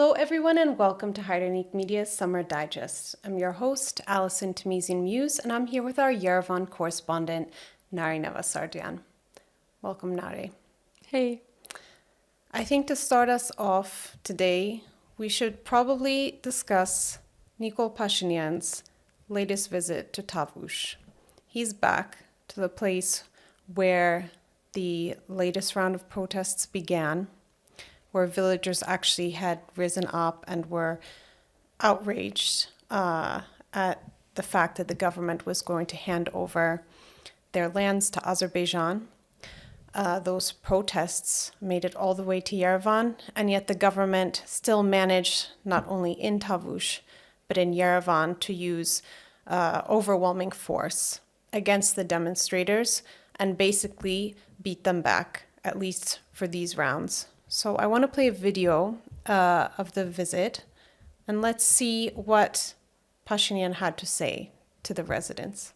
Hello, everyone, and welcome to Hairenik Media's Summer Digest. I'm your host, Alison Tamizian-Muse, and I'm here with our Yerevan correspondent, Nari Navasardian. Welcome, Nari. Hey. I think to start us off today, we should probably discuss Nikol Pashinyan's latest visit to Tavush. He's back to the place where the latest round of protests began, where villagers actually had risen up and were outraged at the fact that the government was going to hand over their lands to Azerbaijan. Those protests made it all the way to Yerevan, and yet the government still managed, not only in Tavush, but in Yerevan, to use overwhelming force against the demonstrators and basically beat them back, at least for these rounds. So I want to play a video of the visit, and let's see what Pashinyan had to say to the residents.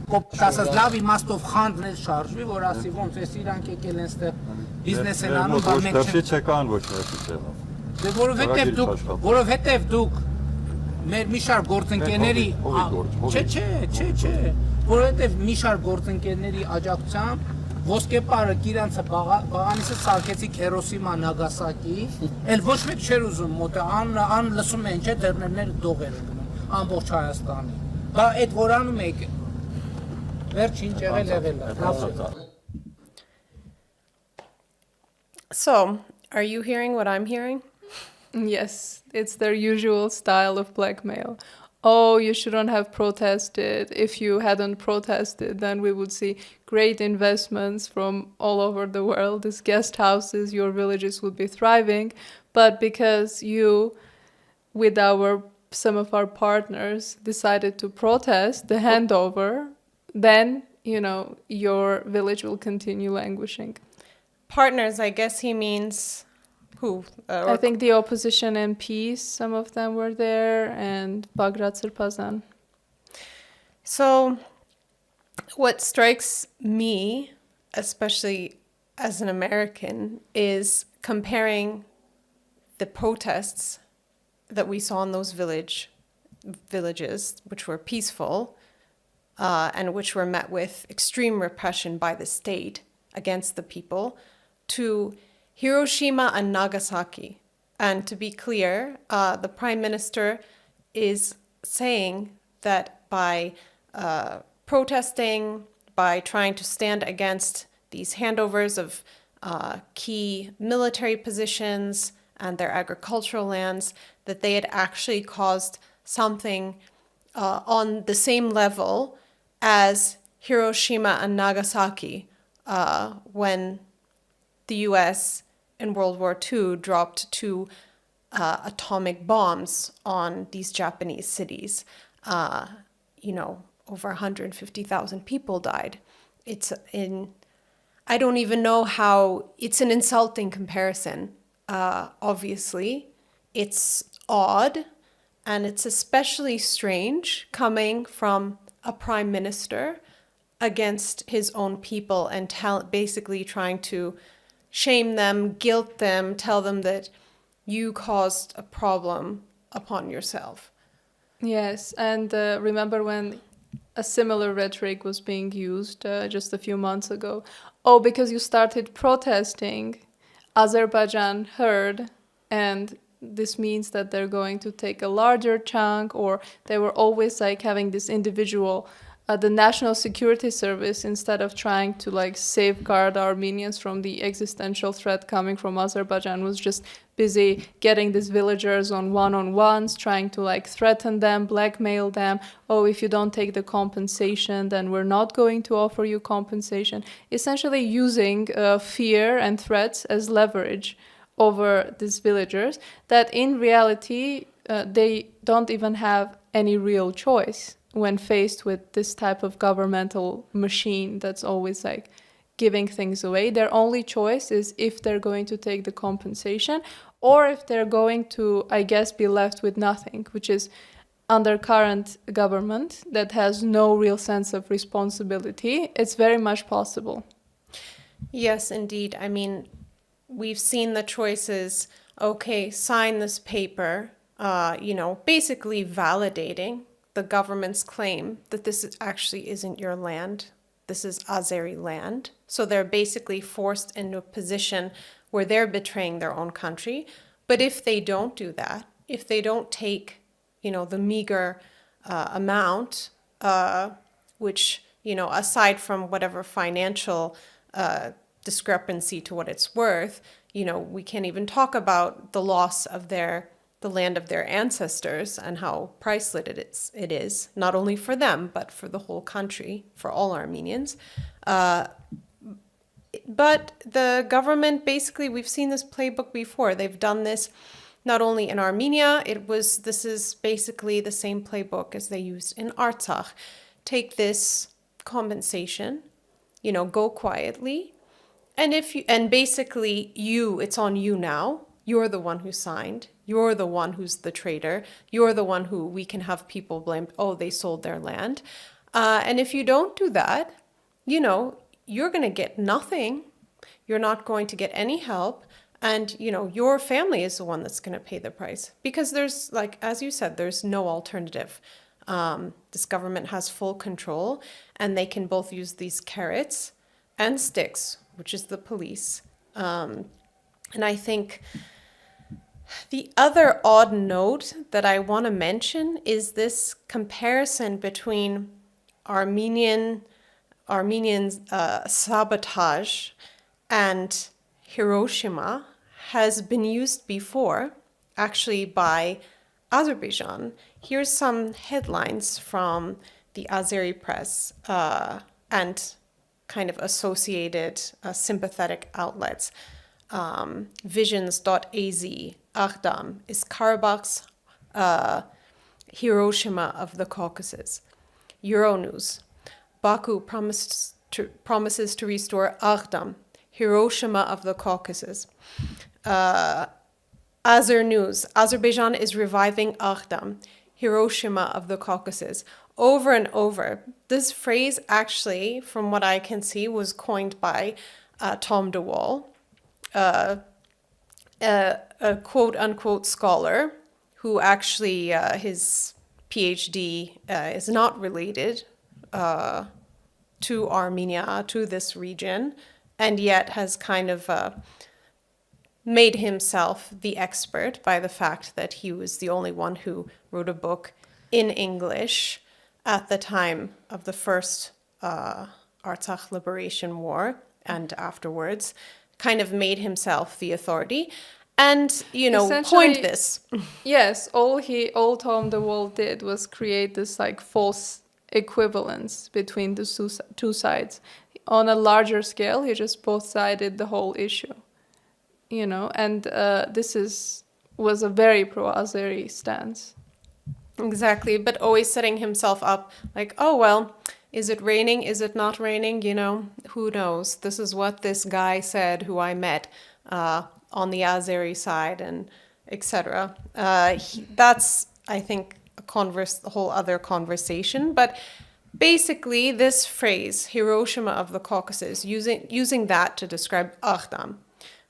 Կոպտասած լավ իմաստով խանդն էլ շարժվի, որ ասի ոնց էս իրանք եկել են ստեղ բիզնես են անում, բան մենք չեն ոչ որովհետև դուք մեր մի շարք գործընկերների որովհետև մի շարք գործընկերների աջակցությամբ ոսկեպարը Կիրանցը բաղանիսը սարքեցիք Hiroshima and Nagasaki, էլ ոչ մեկ չէր ուզում մոտը ան լսում են չէ դեռներները դողերը գնում ամբողջ Հայաստանի։ Բա այդ որ անում եք So, are you hearing what I'm hearing? Yes, it's their usual style of blackmail. Oh, you shouldn't have protested. If you hadn't protested, then we would see great investments from all over the world. These guest houses, your villages would be thriving. But because you, with some of our partners, decided to protest the handover, then, your village will continue languishing. Partners, I guess he means who? I think the opposition MPs, some of them were there, and Bagrat Sirpazan. So, what strikes me, especially as an American, is comparing the protests that we saw in those villages, which were peaceful, and which were met with extreme repression by the state against the people, to Hiroshima and Nagasaki. And to be clear, the Prime Minister is saying that by protesting, by trying to stand against these handovers of key military positions and their agricultural lands, that they had actually caused something on the same level as Hiroshima and Nagasaki, when the US in World War II dropped 2 atomic bombs on these Japanese cities. Over 150,000 people died. I don't even know how, it's an insulting comparison. Obviously, it's odd, and it's especially strange coming from a prime minister against his own people and basically trying to shame them, guilt them, tell them that you caused a problem upon yourself. Yes, and remember when a similar rhetoric was being used just a few months ago. Oh, because you started protesting, Azerbaijan heard, and this means that they're going to take a larger chunk, or they were always having this individual, the National Security Service, instead of trying to safeguard Armenians from the existential threat coming from Azerbaijan, was just busy getting these villagers on one-on-ones, trying to threaten them, blackmail them. Oh, if you don't take the compensation, then we're not going to offer you compensation. Essentially using fear and threats as leverage over these villagers, that in reality, they don't even have any real choice when faced with this type of governmental machine that's always giving things away. Their only choice is if they're going to take the compensation or if they're going to, I guess, be left with nothing, which is under current government that has no real sense of responsibility. It's very much possible. Yes, indeed. I mean, we've seen the choices. Okay, sign this paper, basically validating the government's claim that actually isn't your land. This is Azeri land. So they're basically forced into a position where they're betraying their own country. But if they don't do that, if they don't take, the meager amount, which, aside from whatever financial discrepancy to what it's worth, we can't even talk about the loss of the land of their ancestors and how priceless it is, not only for them, but for the whole country, for all Armenians. But the government, basically, we've seen this playbook before. They've done this not only in Armenia, this is basically the same playbook as they used in Artsakh. Take this compensation, go quietly. And basically it's on you now. You're the one who signed. You're the one who's the traitor. You're the one who we can have people blamed. Oh, they sold their land. And if you don't do that, you're going to get nothing. You're not going to get any help. And, your family is the one that's going to pay the price. Because there's, as you said, there's no alternative. This government has full control, and they can both use these carrots and sticks, which is the police. And I think the other odd note that I want to mention is this comparison between Armenian sabotage and Hiroshima has been used before, actually by Azerbaijan. Here's some headlines from the Azeri press and kind of associated sympathetic outlets. Visions.az, Aghdam is Karabakh's Hiroshima of the Caucasus. Euronews, Baku promises to restore Aghdam, Hiroshima of the Caucasus. Azer News, Azerbaijan is reviving Aghdam, Hiroshima of the Caucasus. Over and over. This phrase actually, from what I can see, was coined by Tom DeWall, a quote-unquote scholar who actually, his PhD is not related to Armenia, to this region, and yet has kind of made himself the expert by the fact that he was the only one who wrote a book in English at the time of the first Artsakh Liberation War and afterwards, kind of made himself the authority and, coined this. Yes, all Tom DeWall did was create this false equivalence between the two sides. On a larger scale, he just both-sided the whole issue, and this was a very pro-Azeri stance. Exactly, but always setting himself up oh, well, is it raining? Is it not raining? Who knows? This is what this guy said who I met on the Azeri side and etc. That's, I think, a whole other conversation. But basically, this phrase, Hiroshima of the Caucasus, using that to describe Aghdam,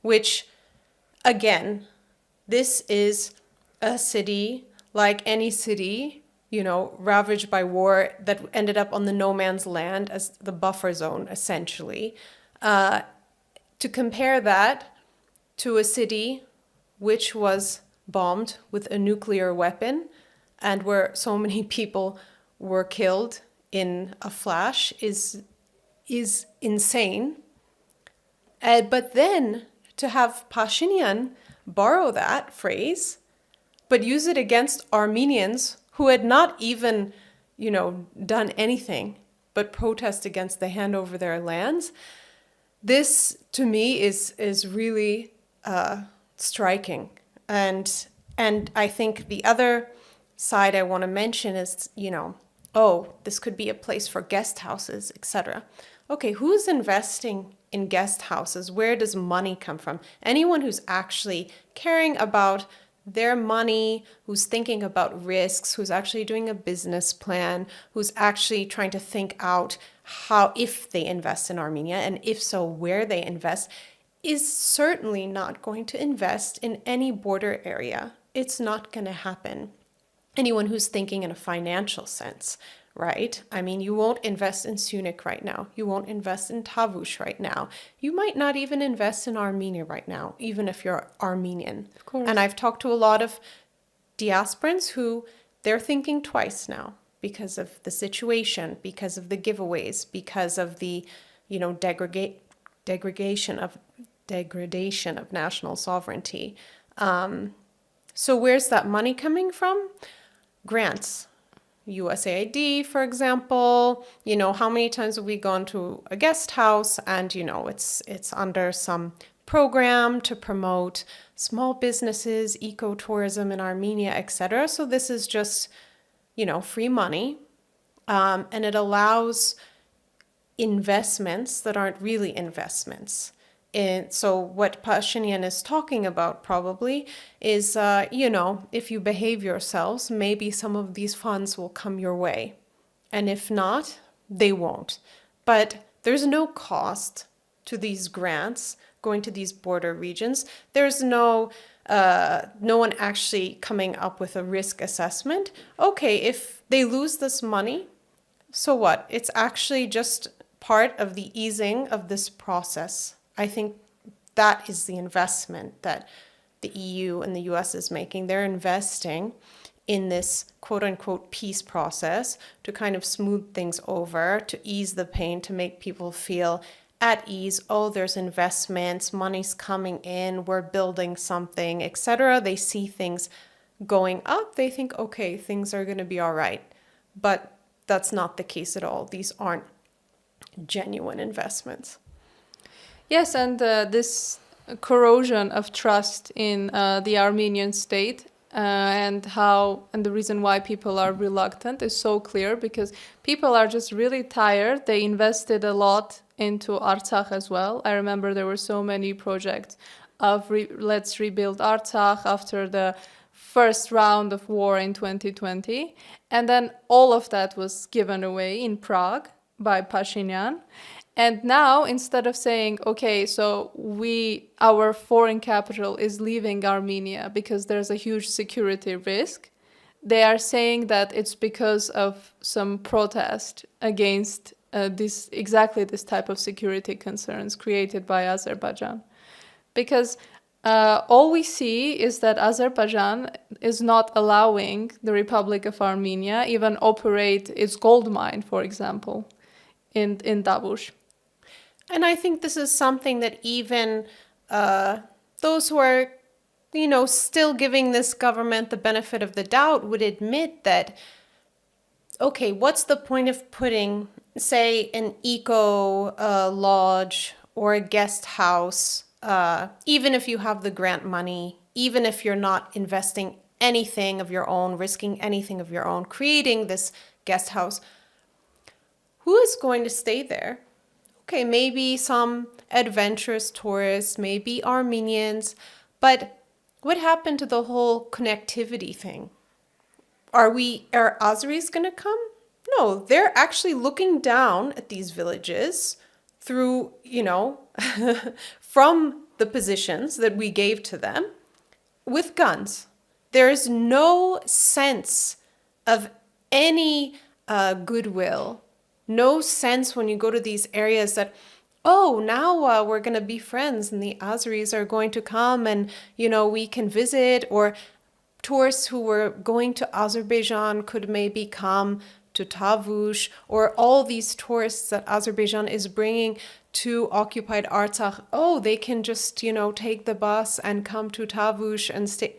which, again, this is a city like any city, ravaged by war that ended up on the no man's land as the buffer zone, essentially. To compare that to a city which was bombed with a nuclear weapon and where so many people were killed in a flash is insane. But then to have Pashinyan borrow that phrase, but use it against Armenians who had not even, done anything but protest against the handover of their lands, this, to me, is really striking. And I think the other side I want to mention is, this could be a place for guest houses, etc. okay, who's investing in guest houses? Where does money come from? Anyone who's actually caring about their money, who's thinking about risks, who's actually doing a business plan, who's actually trying to think out how, if they invest in Armenia, and if so, where they invest, is certainly not going to invest in any border area. It's not going to happen. Anyone who's thinking in a financial sense, right? I mean, you won't invest in Sunik right now. You won't invest in Tavush right now. You might not even invest in Armenia right now, even if you're Armenian. Of course. And I've talked to a lot of diasporans who they're thinking twice now because of the situation, because of the giveaways, because of the, degradation of national sovereignty. So where's that money coming from? Grants. USAID, for example, how many times have we gone to a guest house and, it's under some program to promote small businesses, ecotourism in Armenia, etc. So this is just, free money. And it allows investments that aren't really investments. So what Pashinyan is talking about probably is, if you behave yourselves, maybe some of these funds will come your way. And if not, they won't. But there's no cost to these grants going to these border regions. There's no one actually coming up with a risk assessment. Okay, if they lose this money, so what? It's actually just part of the easing of this process. I think that is the investment that the EU and the US is making. They're investing in this quote unquote peace process to kind of smooth things over, to ease the pain, to make people feel at ease. Oh, there's investments, money's coming in, we're building something, etc. They see things going up. They think, okay, things are going to be all right. But that's not the case at all. These aren't genuine investments. Yes, and this corrosion of trust in the Armenian state and the reason why people are reluctant is so clear, because people are just really tired. They invested a lot into Artsakh as well. I remember there were so many projects of let's rebuild Artsakh after the first round of war in 2020. And then all of that was given away in Prague by Pashinyan. And now, instead of saying, okay, so our foreign capital is leaving Armenia because there's a huge security risk, they are saying that it's because of some protest against exactly this type of security concerns created by Azerbaijan. Because all we see is that Azerbaijan is not allowing the Republic of Armenia even operate its gold mine, for example, in Tavush. And I think this is something that even those who are, still giving this government the benefit of the doubt would admit that, okay, what's the point of putting, say, an eco lodge or a guest house, even if you have the grant money, even if you're not investing anything of your own, risking anything of your own, creating this guest house, who is going to stay there? Okay, maybe some adventurous tourists, maybe Armenians, but what happened to the whole connectivity thing? Are Azeris going to come? No, they're actually looking down at these villages through, from the positions that we gave to them with guns. There's no sense of any goodwill. No sense when you go to these areas that, now we're going to be friends and the Azeris are going to come and, we can visit, or tourists who were going to Azerbaijan could maybe come to Tavush, or all these tourists that Azerbaijan is bringing to occupied Artsakh. Oh, they can just, take the bus and come to Tavush and stay.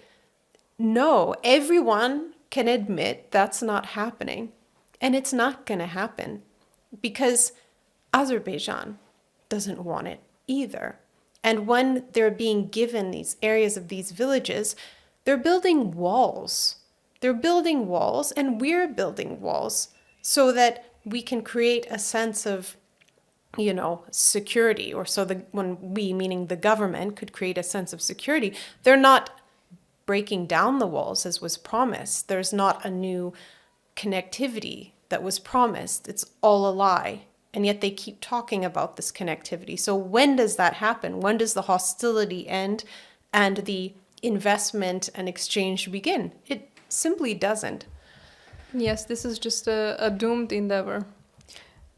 No, everyone can admit that's not happening. And it's not going to happen. Because Azerbaijan doesn't want it either. And when they're being given these areas of these villages, they're building walls. They're building walls, and we're building walls so that we can create a sense of, security, or so when we, meaning the government, could create a sense of security, they're not breaking down the walls as was promised. There's not a new connectivity that was promised. It's all a lie. And yet they keep talking about this connectivity. So when does that happen? When does the hostility end and the investment and exchange begin? It simply doesn't. Yes, this is just a doomed endeavor.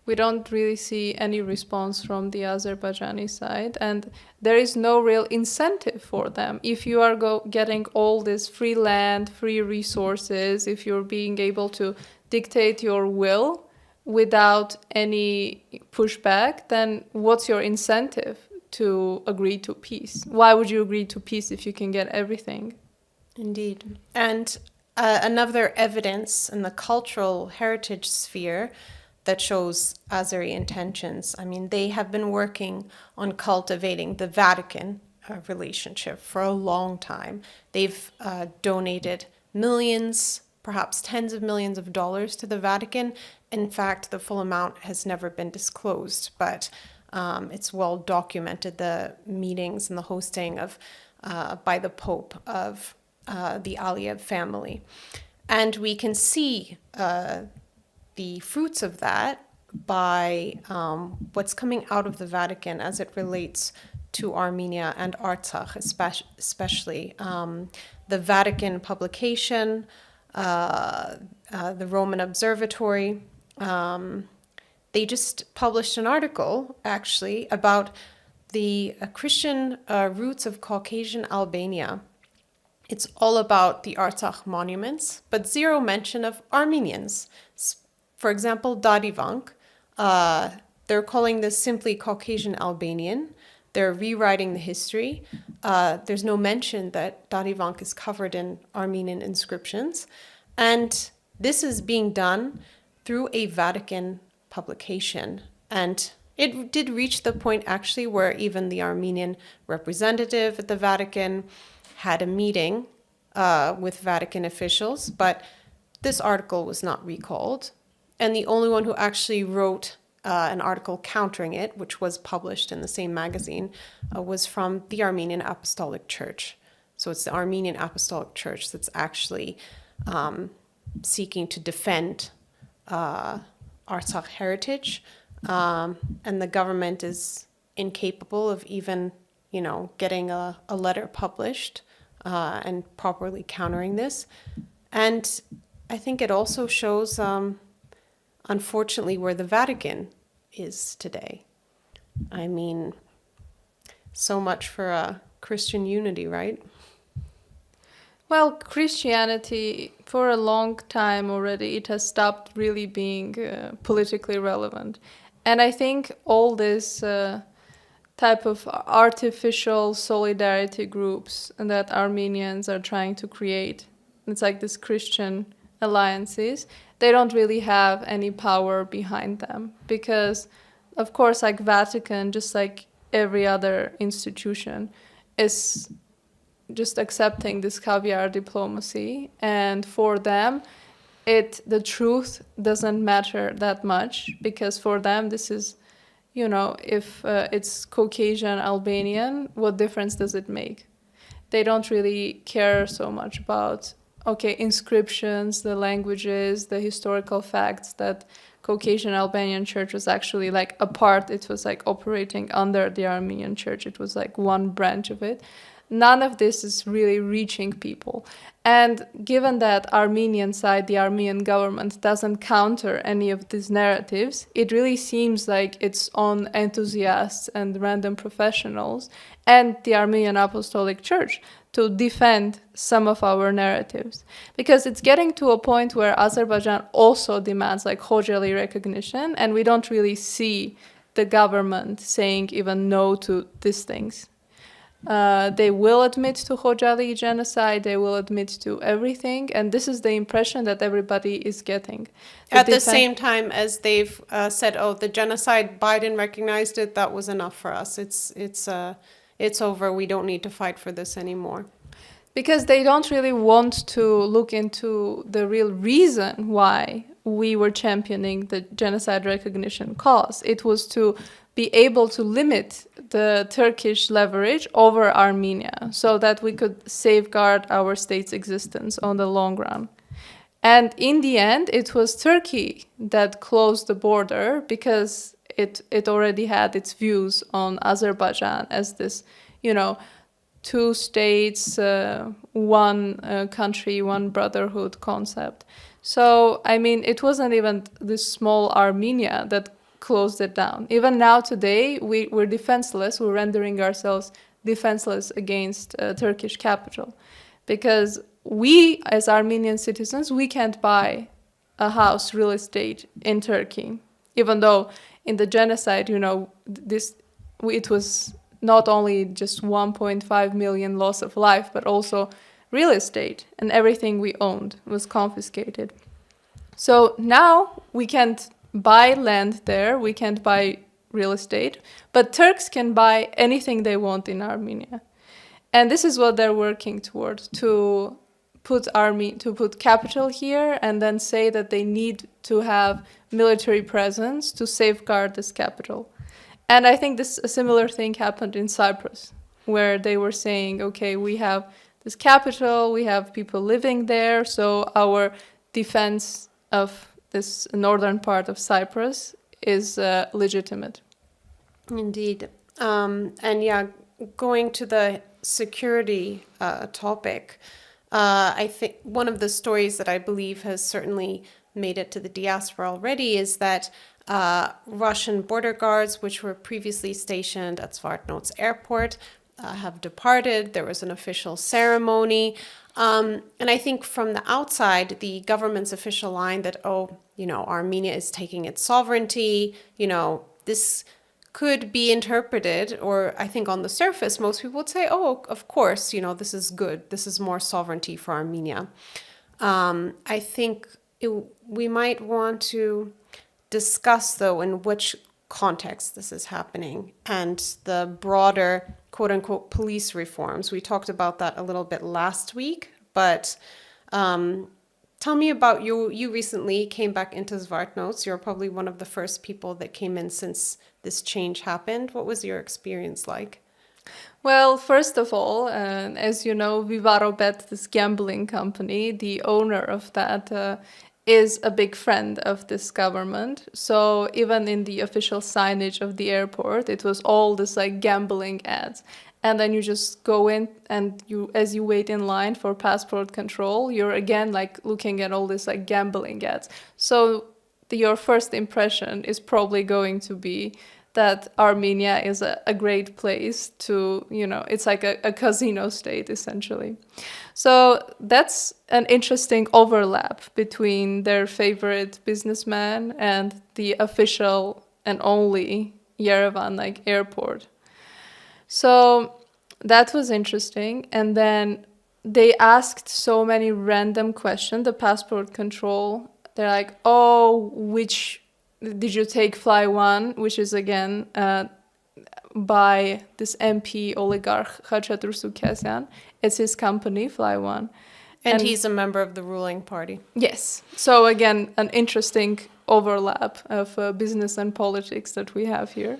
We don't really see any response from the Azerbaijani side, and there is no real incentive for them. If you are getting all this free land, free resources, if you're being able to dictate your will without any pushback, then what's your incentive to agree to peace? Why would you agree to peace if you can get everything? Indeed. And another evidence in the cultural heritage sphere that shows Azeri intentions. I mean, they have been working on cultivating the Vatican relationship for a long time. They've donated millions, perhaps tens of millions of dollars to the Vatican. In fact, the full amount has never been disclosed, but it's well documented, the meetings and the hosting of by the Pope of the Aliyev family. And we can see the fruits of that by what's coming out of the Vatican as it relates to Armenia and Artsakh, especially. The Vatican publication, the Roman Observatory, they just published an article, actually, about the Christian roots of Caucasian Albania. It's all about the Artsakh monuments, but zero mention of Armenians. For example, Dadivank, they're calling this simply Caucasian Albanian. They're rewriting the history. There's no mention that Dadivank is covered in Armenian inscriptions. And this is being done through a Vatican publication. And it did reach the point, actually, where even the Armenian representative at the Vatican had a meeting with Vatican officials, but this article was not recalled. And the only one who actually wrote an article countering it, which was published in the same magazine, was from the Armenian Apostolic Church. So it's the Armenian Apostolic Church that's actually seeking to defend Artsakh heritage. And the government is incapable of even, getting a letter published and properly countering this. And I think it also shows, unfortunately, where the Vatican is today. I mean, so much for Christian unity, right? Well, Christianity, for a long time already, it has stopped really being politically relevant. And I think all this type of artificial solidarity groups that Armenians are trying to create, it's like this Christian alliances, they don't really have any power behind them. Because, of course, like Vatican, just like every other institution, is just accepting this caviar diplomacy, and for them the truth doesn't matter that much, because for them this is, if it's Caucasian Albanian, what difference does it make? They don't really care so much about inscriptions, the languages, the historical facts that Caucasian Albanian church was actually it was operating under the Armenian church. It was one branch of it. None of this is really reaching people. And given that Armenian side, the Armenian government doesn't counter any of these narratives, it really seems like it's on enthusiasts and random professionals and the Armenian Apostolic Church to defend some of our narratives. Because it's getting to a point where Azerbaijan also demands Khojaly recognition, and we don't really see the government saying even no to these things. They will admit to Khojaly genocide, they will admit to everything, and this is the impression that everybody is getting. At the same time as they've said, the genocide, Biden recognized it, that was enough for us. It's over, we don't need to fight for this anymore. Because they don't really want to look into the real reason why we were championing the genocide recognition cause. It was to be able to limit the Turkish leverage over Armenia so that we could safeguard our state's existence on the long run. And in the end, it was Turkey that closed the border because it already had its views on Azerbaijan as this, two states, one country, one brotherhood concept. So, I mean, it wasn't even this small Armenia that closed it down. Even now today, we're defenseless. We're rendering ourselves defenseless against Turkish capital. Because we, as Armenian citizens, we can't buy a house, real estate in Turkey. Even though in the genocide, it was not only just 1.5 million loss of life, but also real estate and everything we owned was confiscated. So now we can't buy land there, we can't buy real estate, but Turks can buy anything they want in Armenia. And this is what they're working toward, to put capital here and then say that they need to have military presence to safeguard this capital. And I think a similar thing happened in Cyprus, where they were saying, okay, we have this capital, we have people living there, so our defense of this northern part of Cyprus is legitimate. Indeed. And yeah, going to the security topic, I think one of the stories that I believe has certainly made it to the diaspora already is that Russian border guards, which were previously stationed at Zvartnots airport, have departed. There was an official ceremony. And I think from the outside, the government's official line that, Armenia is taking its sovereignty, this could be interpreted, or I think on the surface, most people would say, oh, of course, this is good. This is more sovereignty for Armenia. I think we might want to discuss, though, in which context this is happening and the broader, quote unquote, police reforms. We talked about that a little bit last week, but tell me about you. You recently came back into Zvartnots. You're probably one of the first people that came in since this change happened. What was your experience like? Well, first of all, as you know, Vivarobet, this gambling company, the owner of that is a big friend of this government. So even in the official signage of the airport, it was all this gambling ads. And then you just go in and as you wait in line for passport control, you're again looking at all this gambling ads. So your first impression is probably going to be that Armenia is a great place to, it's like a casino state, essentially. So that's an interesting overlap between their favorite businessman and the official and only Yerevan airport. So that was interesting. And then they asked so many random questions, the passport control. They're like, oh, which did you take Fly One, which is again by this MP oligarch Khachatur Sukasyan. It's his company, Fly One. And he's a member of the ruling party. Yes. So again, an interesting overlap of business and politics that we have here.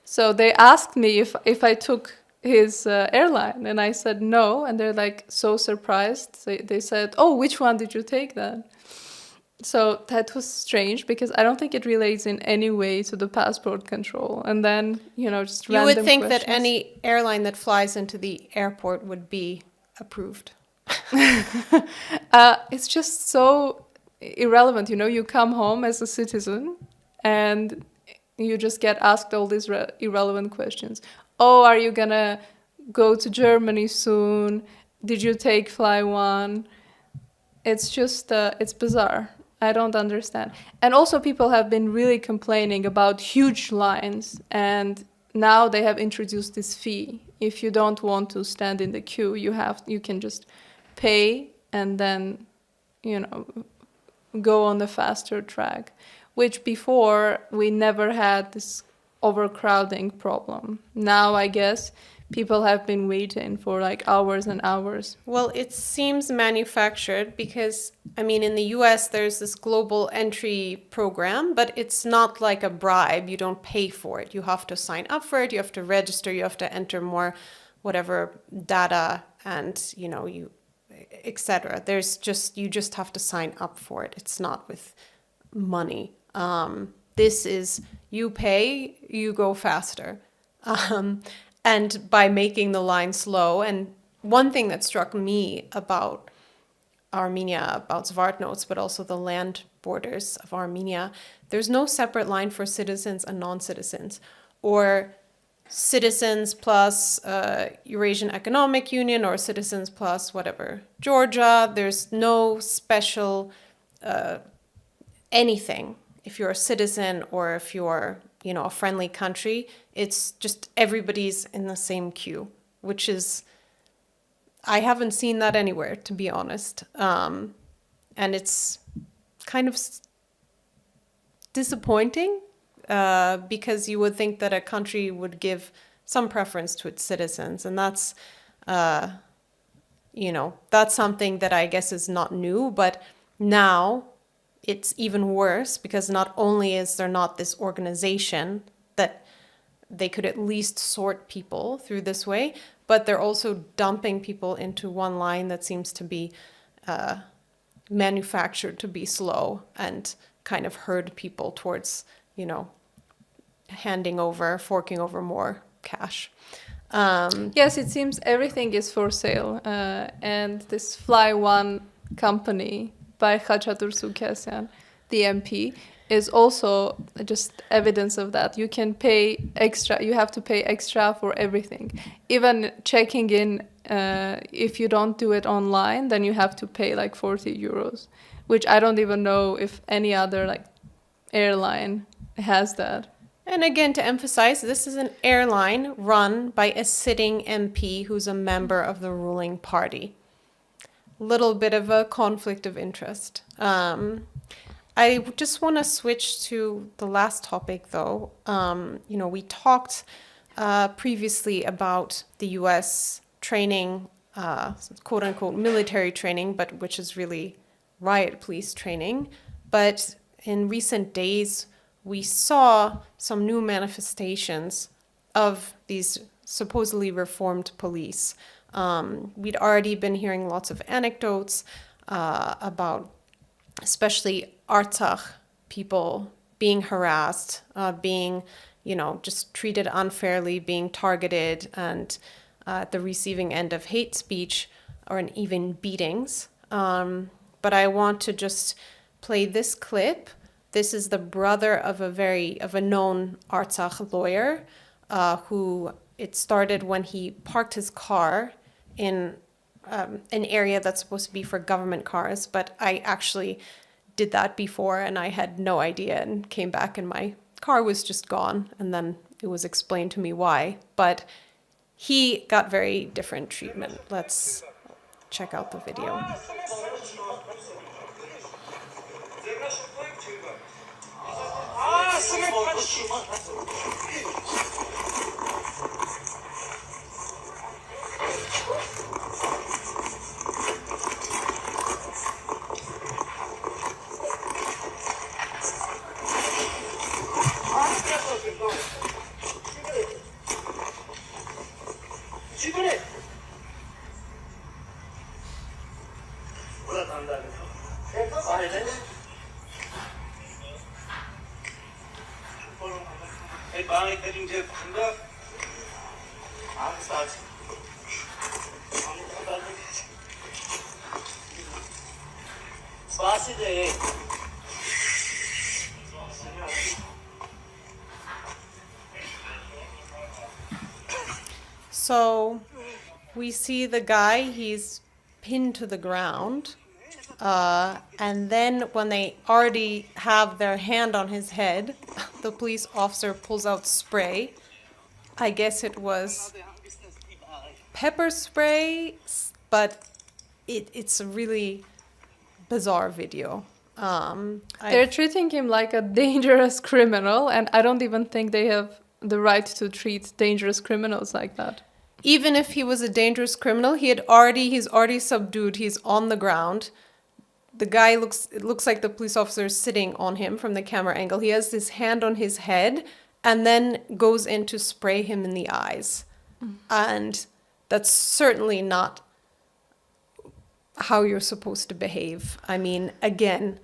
So they asked me if I took his airline, and I said no, and they're so surprised. They said, oh, which one did you take then? So that was strange because I don't think it relates in any way to the passport control. And then, just random You would think questions. that any airline that flies into the airport would be approved. It's just so irrelevant. You come home as a citizen and you just get asked all these irrelevant questions. Oh, are you going to go to Germany soon? Did you take Fly One? It's just, it's bizarre. I don't understand. And also people have been really complaining about huge lines, and now they have introduced this fee. If you don't want to stand in the queue, you can just pay and then, go on the faster track, which before we never had this overcrowding problem. Now I guess people have been waiting for like hours and hours. Well, it seems manufactured because, I mean, in the US, there's this global entry program, but it's not like a bribe. You don't pay for it. You have to sign up for it. You have to register. You have to enter more, whatever data, and you, etc. You just have to sign up for it. It's not with money. This is you pay, you go faster. And by making the line slow, and one thing that struck me about Armenia, about Zvartnots, but also the land borders of Armenia, there's no separate line for citizens and non-citizens, or citizens plus Eurasian Economic Union, or citizens plus whatever, Georgia. There's no special anything. If you're a citizen or if you're, a friendly country, it's just everybody's in the same queue, which is, I haven't seen that anywhere, to be honest. And it's kind of disappointing because you would think that a country would give some preference to its citizens. And that's, that's something that I guess is not new, but now it's even worse because not only is there not this organization that they could at least sort people through this way, but they're also dumping people into one line that seems to be manufactured to be slow and kind of herd people towards, forking over more cash. Yes, it seems everything is for sale. And this Fly One company by Khachatur Sukasyan, the MP, is also just evidence of that. You can pay extra, you have to pay extra for everything. Even checking in, if you don't do it online, then you have to pay like 40 euros, which I don't even know if any other airline has that. And again, to emphasize, this is an airline run by a sitting MP who's a member of the ruling party. Little bit of a conflict of interest. I just want to switch to the last topic, though. We talked previously about the U.S. training, quote unquote, military training, but which is really riot police training. But in recent days, we saw some new manifestations of these supposedly reformed police. We'd already been hearing lots of anecdotes about especially Artsakh people being harassed, being, just treated unfairly, being targeted, and at the receiving end of hate speech or even beatings. But I want to just play this clip. This is the brother of a known Artsakh lawyer who it started when he parked his car in an area that's supposed to be for government cars, but I actually did that before and I had no idea and came back and my car was just gone, and then it was explained to me why. But he got very different treatment. Let's check out the video. So we see the guy, he's pinned to the ground, and then when they already have their hand on his head, the police officer pulls out spray. I guess it was pepper spray, but it's a really bizarre video. They're treating him like a dangerous criminal, and I don't even think they have the right to treat dangerous criminals like that. even if he was a dangerous criminal, he's already subdued. He's on the ground. The guy it looks like the police officer is sitting on him from the camera angle. He has his hand on his head and then goes in to spray him in the eyes. And that's certainly not how you're supposed to behave. I mean, again,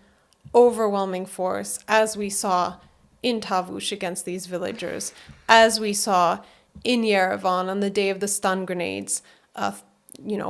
overwhelming force, as we saw in Tavush against these villagers, as we saw in Yerevan on the day of the stun grenades,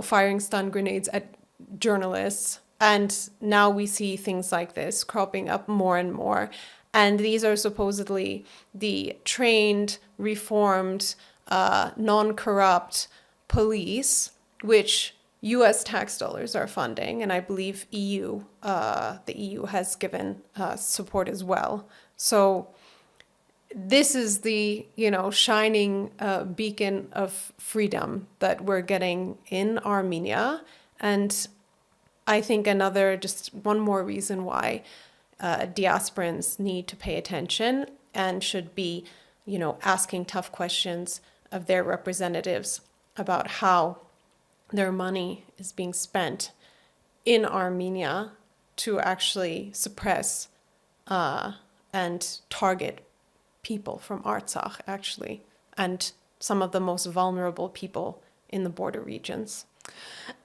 firing stun grenades at journalists. And now we see things like this cropping up more and more. And these are supposedly the trained, reformed, non-corrupt police, which U.S. tax dollars are funding, and I believe the EU has given support as well. So this is the shining beacon of freedom that we're getting in Armenia, and I think just one more reason why diasporans need to pay attention and should be, asking tough questions of their representatives about how their money is being spent in Armenia to actually suppress and target people from Artsakh, actually, and some of the most vulnerable people in the border regions.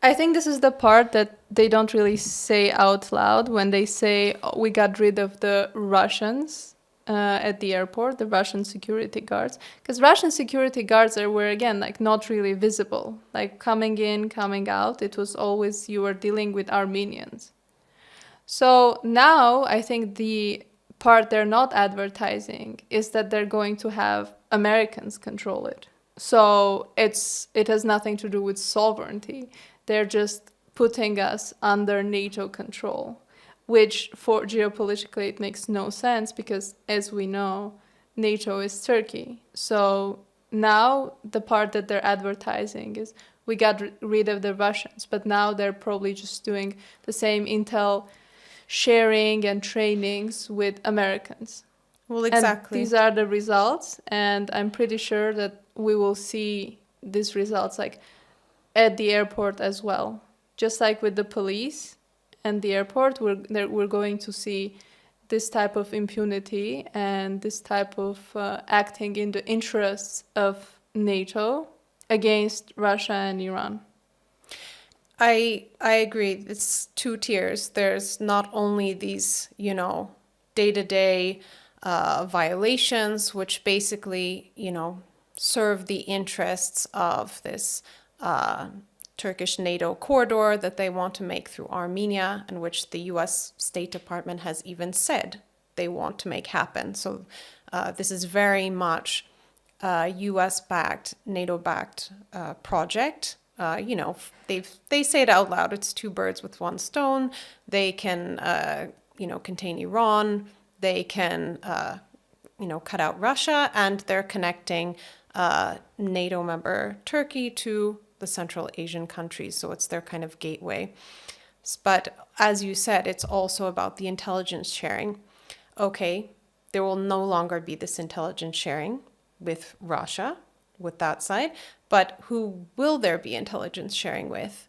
I think this is the part that they don't really say out loud when they say, oh, we got rid of the Russians at the airport, the Russian security guards. Because Russian security guards were, again, like not really visible. Like coming in, coming out, it was always you were dealing with Armenians. So now I think the part they're not advertising is that they're going to have Americans control it. So it has nothing to do with sovereignty. They're just putting us under NATO control, which for geopolitically it makes no sense because, as we know, NATO is Turkey. So now the part that they're advertising is we got rid of the Russians, but now they're probably just doing the same intel sharing and trainings with Americans. Well, exactly. And these are the results, and I'm pretty sure that we will see these results like at the airport as well. Just like with the police and the airport, we're going to see this type of impunity and this type of acting in the interests of NATO against Russia and Iran. I agree. It's two tiers. There's not only these, day-to-day violations, which basically, serve the interests of this Turkish NATO corridor that they want to make through Armenia, and which the U.S. State Department has even said they want to make happen. So this is very much a U.S.-backed, NATO-backed project. They say it out loud. It's two birds with one stone. They can, contain Iran. They can, cut out Russia, and they're connecting NATO member Turkey to the Central Asian countries. So it's their kind of gateway. But as you said, it's also about the intelligence sharing. Okay, there will no longer be this intelligence sharing with Russia, with that side. But who will there be intelligence sharing with?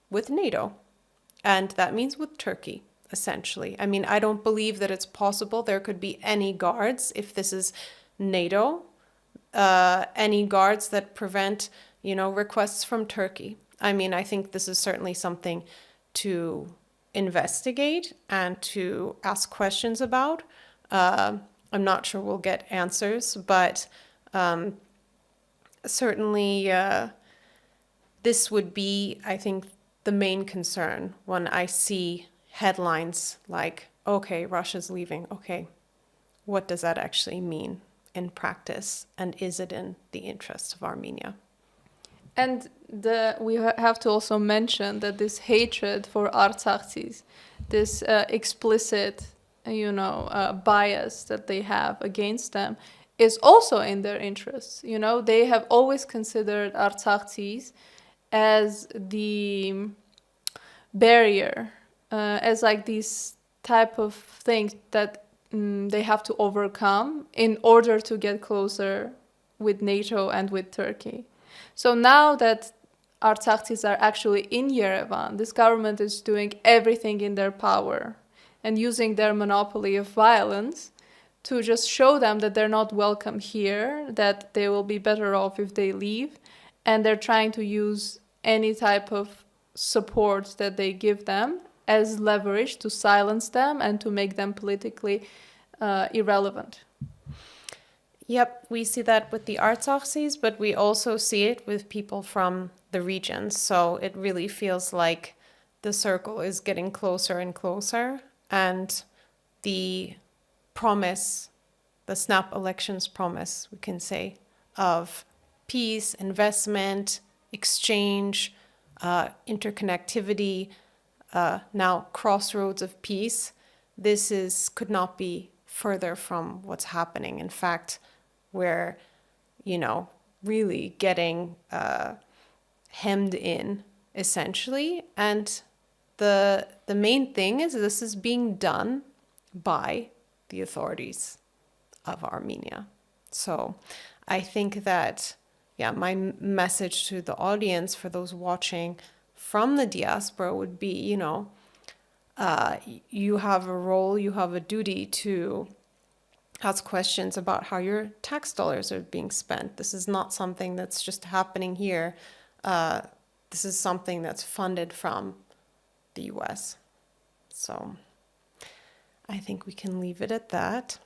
With NATO. And that means with Turkey, essentially. I mean, I don't believe that it's possible there could be any guards, if this is NATO, any guards that prevent, requests from Turkey. I mean, I think this is certainly something to investigate and to ask questions about. I'm not sure we'll get answers, but certainly this would be, I think, the main concern when I see headlines like, okay, Russia's leaving. Okay, what does that actually mean in practice? And is it in the interests of Armenia? And we have to also mention that this hatred for Artsaksis, this explicit, bias that they have against them, is also in their interests. They have always considered Artsaksis as the barrier, as like these type of things that they have to overcome in order to get closer with NATO and with Turkey. So now that Artsaksis are actually in Yerevan, this government is doing everything in their power and using their monopoly of violence to just show them that they're not welcome here, that they will be better off if they leave, and they're trying to use any type of support that they give them as leverage to silence them and to make them politically irrelevant. Yep, we see that with the Artsaksis, but we also see it with people from the regions. So it really feels like the circle is getting closer and closer, and the promise, the snap elections promise, we can say, of peace, investment, exchange, interconnectivity, now crossroads of peace, could not be further from what's happening. In fact, we're, really getting hemmed in, essentially. And the main thing is this is being done by the authorities of Armenia. So I think that, my message to the audience, for those watching from the diaspora, would be, you have a role, you have a duty to ask questions about how your tax dollars are being spent. This is not something that's just happening here. This is something that's funded from the US. So I think we can leave it at that.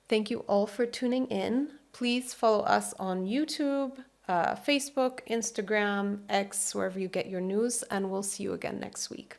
Thank you all for tuning in. Please follow us on YouTube, Facebook, Instagram, X, wherever you get your news, and we'll see you again next week.